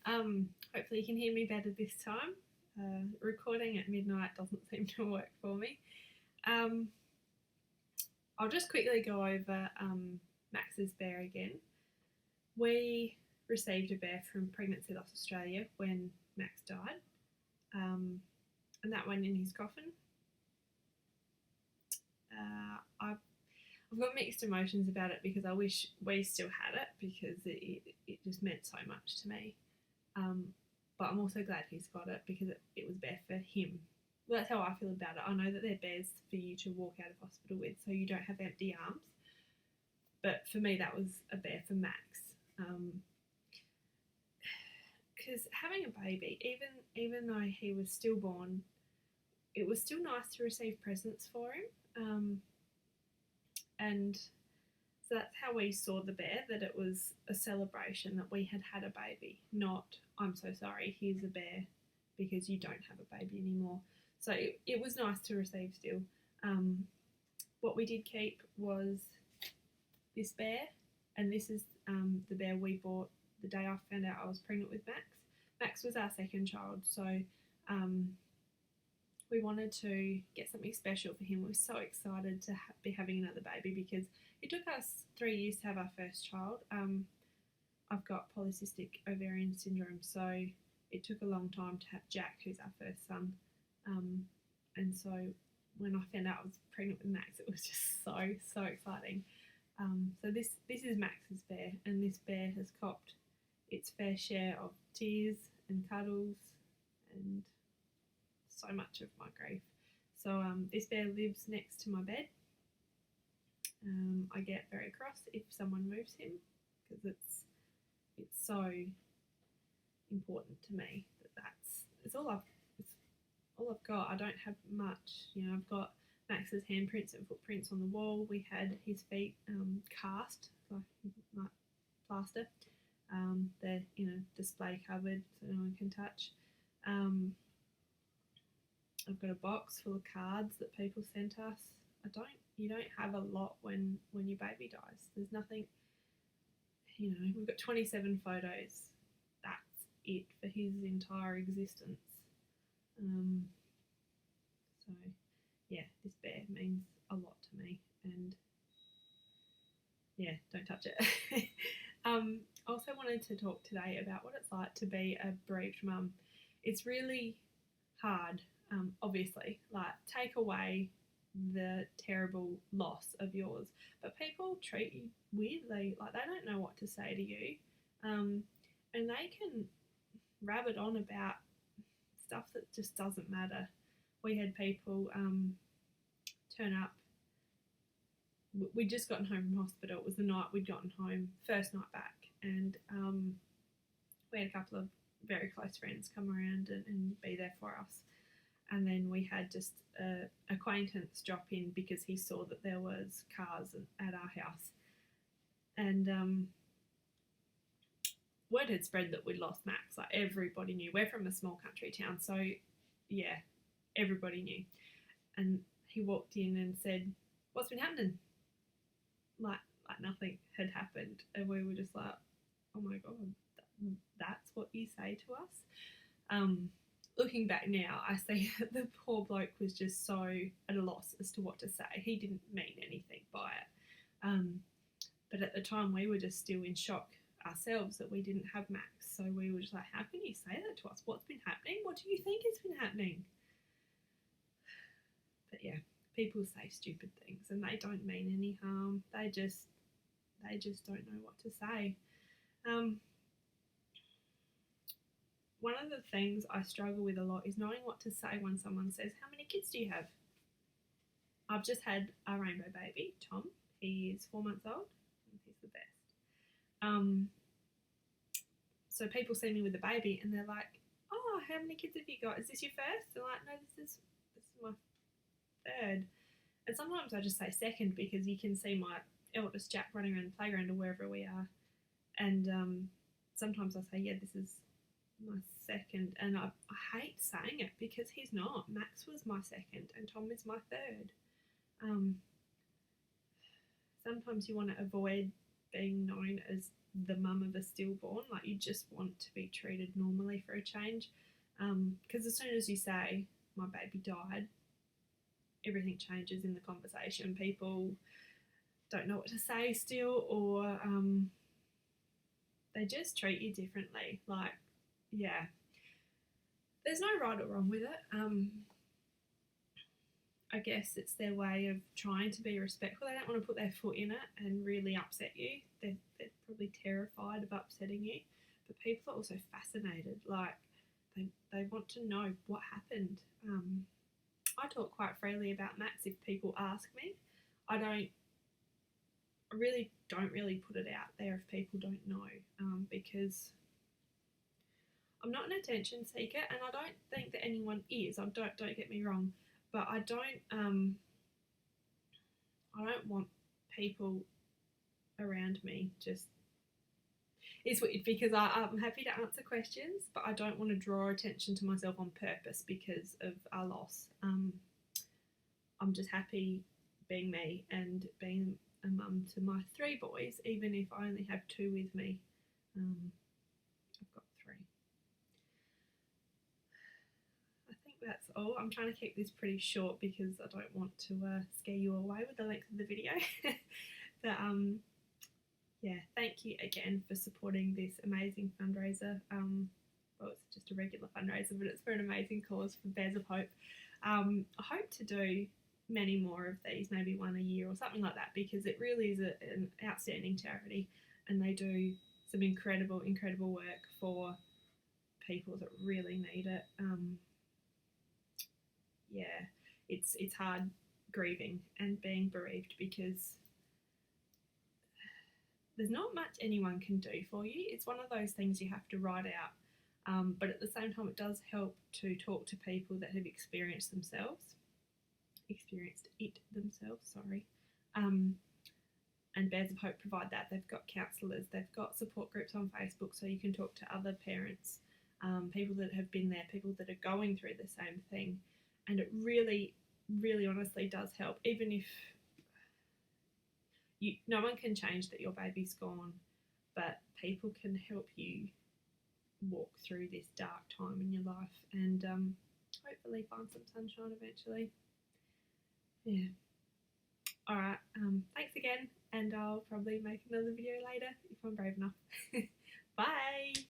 Hopefully you can hear me better this time. Recording at midnight doesn't seem to work for me. Um, I'll just quickly go over Max's bear again. We received a bear from Pregnancy Loss Australia when Max died, and that went in his coffin. I've got mixed emotions about it because I wish we still had it because it just meant so much to me. But I'm also glad he's got it because it was bear for him. Well, that's how I feel about it. I know that they're bears for you to walk out of hospital with so you don't have empty arms. But for me, that was a bear for Max. Because having a baby, even though he was stillborn, it was still nice to receive presents for him. And so that's how we saw the bear, that it was a celebration that we had had a baby, not, I'm so sorry, here's a bear because you don't have a baby anymore. So it was nice to receive still. What we did keep was this bear, and this is the bear we bought the day I found out I was pregnant with Max. Max was our second child, so we wanted to get something special for him. We were so excited to be having another baby because it took us 3 years to have our first child. I've got polycystic ovarian syndrome, so it took a long time to have Jack, who's our first son. And so when I found out I was pregnant with Max, it was just so exciting. So this is Max's bear, and this bear has copped its fair share of tears and cuddles and so much of my grief. So this bear lives next to my bed. I get very cross if someone moves him because it's so important to me it's all I've got. I don't have much. I've got Max's handprints and footprints on the wall. We had his feet cast like plaster. They're in a display cupboard so no one can touch. I've got a box full of cards that people sent us. You don't have a lot when your baby dies. There's nothing, we've got 27 photos. That's it for his entire existence. So yeah, this bear means a lot to me, and yeah, don't touch it. I also wanted to talk today about what it's like to be a bereaved mum. It's really hard. Obviously, like, take away the terrible loss of yours, but people treat you weirdly, like they don't know what to say to you, and they can rabbit on about stuff that just doesn't matter. We had people turn up. We'd just gotten home from hospital. It was the night we'd gotten home, first night back, and we had a couple of very close friends come around and be there for us. And then we had just an acquaintance drop in because he saw that there was cars at our house. And word had spread that we'd lost Max. Like, everybody knew. We're from a small country town, so yeah, everybody knew. And he walked in and said, "What's been happening?" Like nothing had happened. And we were just like, oh my God, that's what you say to us? Looking back now, I see that the poor bloke was just so at a loss as to what to say. He didn't mean anything by it. But at the time, we were just still in shock ourselves that we didn't have Max. So we were just like, how can you say that to us? What's been happening? What do you think has been happening? But yeah, people say stupid things and they don't mean any harm. They just don't know what to say. One of the things I struggle with a lot is knowing what to say when someone says, "How many kids do you have?" I've just had a rainbow baby, Tom. He is 4 months old. He's the best. So people see me with a baby and they're like, "Oh, how many kids have you got? Is this your first?" They're like, "No, this is my third." And sometimes I just say second because you can see my eldest Jack running around the playground or wherever we are. And sometimes I say, "Yeah, this is my second," and I hate saying it because he's not. Max was my second and Tom is my third. Sometimes you want to avoid being known as the mum of a stillborn. Like, you just want to be treated normally for a change. Because as soon as you say, my baby died, everything changes in the conversation. People don't know what to say still, or they just treat you differently. Like, yeah, there's no right or wrong with it. I guess it's their way of trying to be respectful. They don't want to put their foot in it and really upset you. They're probably terrified of upsetting you. But people are also fascinated. Like, they want to know what happened. I talk quite freely about Max if people ask me. I really don't put it out there if people don't know, because I'm not an attention seeker, and I don't think that anyone is. Don't get me wrong, but I don't want people around me just. It's weird because I'm happy to answer questions, but I don't want to draw attention to myself on purpose because of our loss. I'm just happy being me and being a mum to my 3 boys, even if I only have 2 with me. I've got 3. I think that's all. I'm trying to keep this pretty short because I don't want to scare you away with the length of the video. But yeah, thank you again for supporting this amazing fundraiser. Well, it's just a regular fundraiser, but it's for an amazing cause for Bears of Hope. I hope to do many more of these, maybe one a year or something like that, because it really is an outstanding charity, and they do some incredible work for people that really need it. Yeah, it's hard grieving and being bereaved because there's not much anyone can do for you. It's one of those things you have to write out, but at the same time it does help to talk to people that have experienced it themselves, and Bears of Hope provide that. They've got counsellors, they've got support groups on Facebook, so you can talk to other parents, people that have been there, people that are going through the same thing, and it really honestly does help. Even if no one can change that your baby's gone, but people can help you walk through this dark time in your life and hopefully find some sunshine eventually. Yeah. Alright, thanks again, and I'll probably make another video later if I'm brave enough. Bye!